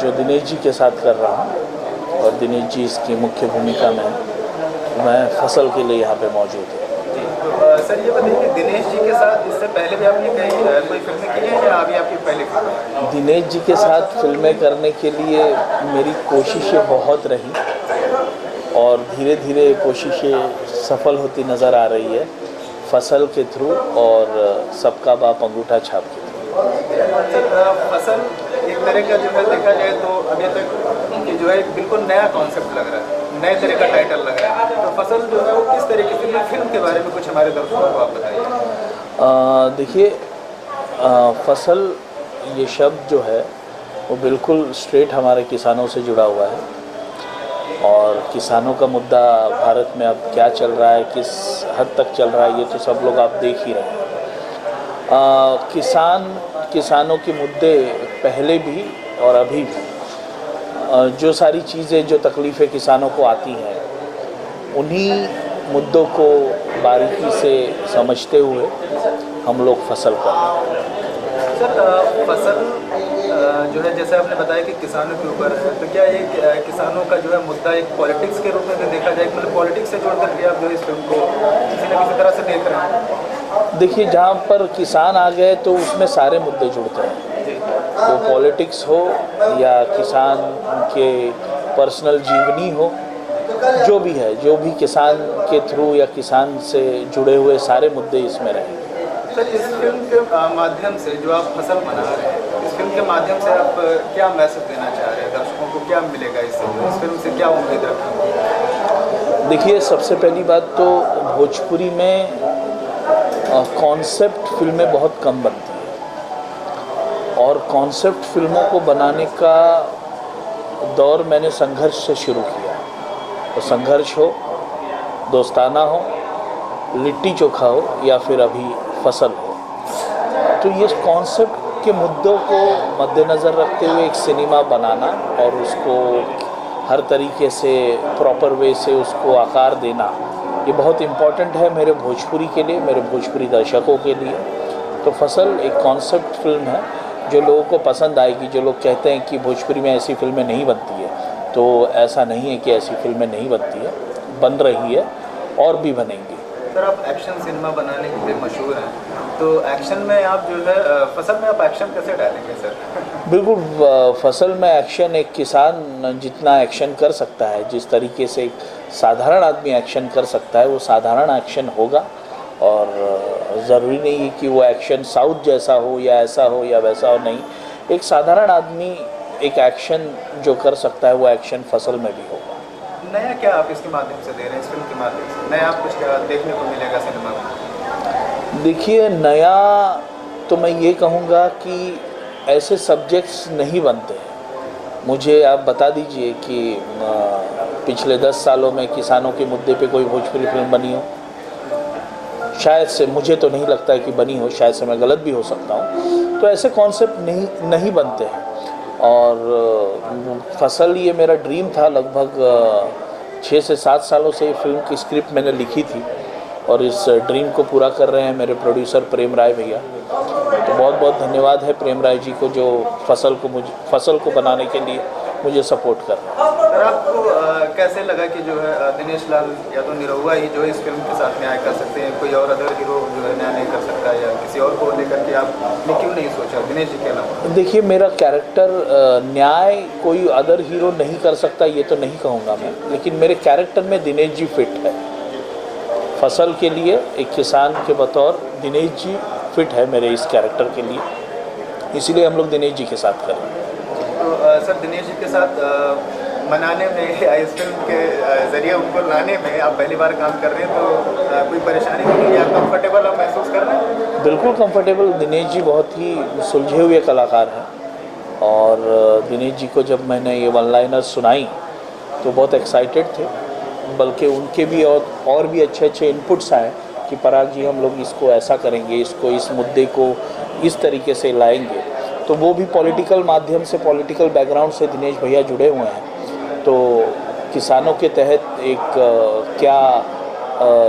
जो दिनेश जी के साथ कर रहा हूँ और दिनेश जी इसकी मुख्य भूमिका में हैं। मैं फसल के लिए यहाँ पे मौजूद हूँ। तो सर ये बताइए कि दिनेश जी के साथ इससे पहले भी आपने कहीं कोई फिल्में की हैं या अभी आपकी पहली फिल्म है? दिनेश जी के साथ फिल्में करने के लिए मेरी कोशिशें बहुत रही और धीरे धीरे कोशिशें सफल होती नज़र आ रही है, फसल के थ्रू और सबका बाप अंगूठा छाप के थ्रू। फसल एक तरह का जो है देखा जाए तो अभी तक ये जो है एक बिल्कुल नया कॉन्सेप्ट लग रहा है, नए तरह का टाइटल लग रहा है। तो फसल जो है वो किस तरीके की फिल्म के बारे में कुछ हमारे दर्शकों को आप बताइए। देखिए, फसल ये शब्द जो है वो बिल्कुल स्ट्रेट हमारे किसानों से जुड़ा हुआ है और किसानों का मुद्दा भारत में अब क्या चल रहा है, किस हद तक चल रहा है, ये तो सब लोग आप देख ही रहे हैं। किसानों के मुद्दे पहले भी और अभी भी जो सारी चीज़ें, जो तकलीफ़ें किसानों को आती हैं, उन्हीं मुद्दों को बारीकी से समझते हुए हम लोग फसल कर रहे हैं। सर फसल जो है जैसे आपने बताया कि किसानों के ऊपर है, तो क्या ये किसानों का जो है मुद्दा एक पॉलिटिक्स के रूप में भी देखा जाए, मतलब पॉलिटिक्स से जोड़ करके आप जो इस फिल्म को किसी न किसी तरह से देख रहे हैं? देखिए, जहाँ पर किसान आ गए तो उसमें सारे मुद्दे जुड़ते हैं, वो पॉलिटिक्स हो या किसान के पर्सनल जीवनी हो, जो भी है, जो भी किसान के थ्रू या किसान से जुड़े हुए सारे मुद्दे इसमें रहेंगे। सर इस फिल्म के माध्यम से जो आप फसल बना रहे हैं, इस फिल्म के माध्यम से आप क्या मैसेज देना चाह रहे हैं, दर्शकों को क्या मिलेगा इससे, इस फिल्म से क्या उम्मीद रखेंगे? देखिए, सबसे पहली बात तो भोजपुरी में कॉन्सेप्ट फिल्में बहुत कम बनती हैं और कॉन्सेप्ट फिल्मों को बनाने का दौर मैंने संघर्ष से शुरू किया। तो संघर्ष हो, दोस्ताना हो, लिट्टी चोखा हो या फिर अभी फसल हो, तो ये कॉन्सेप्ट के मुद्दों को मद्देनज़र रखते हुए एक सिनेमा बनाना और उसको हर तरीके से प्रॉपर वे से उसको आकार देना, ये बहुत इम्पॉर्टेंट है मेरे भोजपुरी के लिए, मेरे भोजपुरी दर्शकों के लिए। तो फसल एक कॉन्सेप्ट फिल्म है जो लोगों को पसंद आएगी। जो लोग कहते हैं कि भोजपुरी में ऐसी फिल्में नहीं बनती है, तो ऐसा नहीं है कि ऐसी फिल्में नहीं बनती है, बन रही है और भी बनेंगी। सर आप एक्शन सिनेमा बनाने के लिए मशहूर हैं, तो एक्शन में आप जो है फसल में आप एक्शन कैसे डालेंगे सर? बिल्कुल, फसल में एक्शन एक किसान जितना एक्शन कर सकता है, जिस तरीके से एक साधारण आदमी एक्शन कर सकता है, वो साधारण एक्शन होगा। और ज़रूरी नहीं है कि वो एक्शन साउथ जैसा हो या ऐसा हो या वैसा हो, नहीं, एक साधारण आदमी एक एक्शन जो कर सकता है वो एक्शन फसल में भी होगा। नया क्या आप इसके माध्यम से दे रहे हैं, इस फिल्म के माध्यम से नया कुछ क्या देखने को मिलेगा सिनेमा में? देखिए, नया तो मैं ये कहूँगा कि ऐसे सब्जेक्ट्स नहीं बनते हैं। मुझे आप बता दीजिए कि पिछले 10 सालों में किसानों के मुद्दे पे कोई भोजपुरी फिल्म बनी हो? शायद से, मुझे तो नहीं लगता है कि बनी हो, शायद से मैं गलत भी हो सकता हूँ। तो ऐसे कॉन्सेप्ट नहीं बनते हैं। और फसल ये मेरा ड्रीम था, लगभग 6 से 7 सालों से ये फिल्म की स्क्रिप्ट मैंने लिखी थी और इस ड्रीम को पूरा कर रहे हैं मेरे प्रोड्यूसर प्रेम राय भैया। तो बहुत बहुत धन्यवाद है प्रेम राय जी को, जो फसल को बनाने के लिए मुझे सपोर्ट कर रहे हैं। सर आपको कैसे लगा कि जो है दिनेश लाल यादव निरहुआ ही जो है इस फिल्म के साथ न्याय कर सकते हैं, कोई और अदर हीरो जो है न्याय नहीं कर सकता, या किसी और को लेकर के आपने क्यों नहीं सोचा दिनेश जी के अलावा? देखिए, मेरा कैरेक्टर न्याय कोई अदर हीरो नहीं कर सकता ये तो नहीं कहूँगा मैं, लेकिन मेरे कैरेक्टर में दिनेश जी फिट है। फसल के लिए एक किसान के बतौर दिनेश जी फिट है मेरे इस कैरेक्टर के लिए, इसीलिए हम लोग दिनेश जी के साथ कर रहे हैं। तो सर दिनेश जी के साथ मनाने में या इस फिल्म के ज़रिए उनको लाने में आप पहली बार काम कर रहे हैं, तो कोई परेशानी नहीं या कंफर्टेबल आप महसूस कर रहे हैं? बिल्कुल कंफर्टेबल। दिनेश जी बहुत ही सुलझे हुए कलाकार हैं और दिनेश जी को जब मैंने ये वन लाइनर सुनाई तो बहुत एक्साइटेड थे, बल्कि उनके भी और भी अच्छे अच्छे इनपुट्स आए कि पराग जी हम लोग इसको ऐसा करेंगे, इसको इस मुद्दे को इस तरीके से लाएंगे। तो वो भी पॉलिटिकल माध्यम से, पॉलिटिकल बैकग्राउंड से दिनेश भैया जुड़े हुए हैं। तो किसानों के तहत एक क्या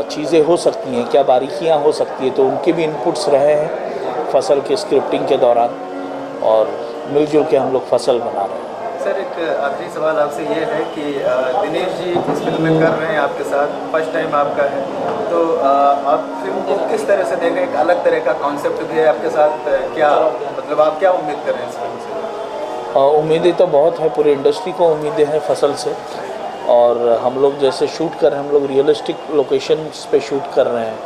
चीज़ें हो सकती हैं, क्या बारीकियां हो सकती हैं, तो उनके भी इनपुट्स रहे हैं फसल के स्क्रिप्टिंग के दौरान और मिलजुल के हम लोग फसल बना रहे हैं। सर एक आखिरी सवाल आपसे ये है कि दिनेश जी इस फिल्म में कर रहे हैं आपके साथ, फर्स्ट टाइम आपका है, तो आप फिल्म को किस तरह से देखें? एक अलग तरह का कॉन्सेप्ट भी है आपके साथ, क्या मतलब आप क्या उम्मीद कर रहे हैं इस फिल्म से? उम्मीदें तो बहुत है, पूरी इंडस्ट्री को उम्मीदें हैं फसल से। और हम लोग जैसे शूट कर रहे हैं, हम लोग रियलिस्टिक लोकेशंस पे शूट कर रहे हैं।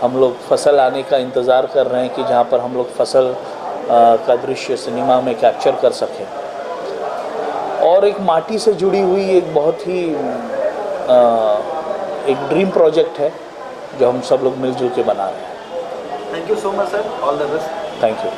हम लोग फसल आने का इंतज़ार कर रहे हैं कि जहाँ पर हम लोग फसल का दृश्य सिनेमा में कैप्चर कर सकें। और एक माटी से जुड़ी हुई एक बहुत ही एक ड्रीम प्रोजेक्ट है जो हम सब लोग मिलजुल के बना रहे हैं। Thank you so much sir, all the best. Thank you.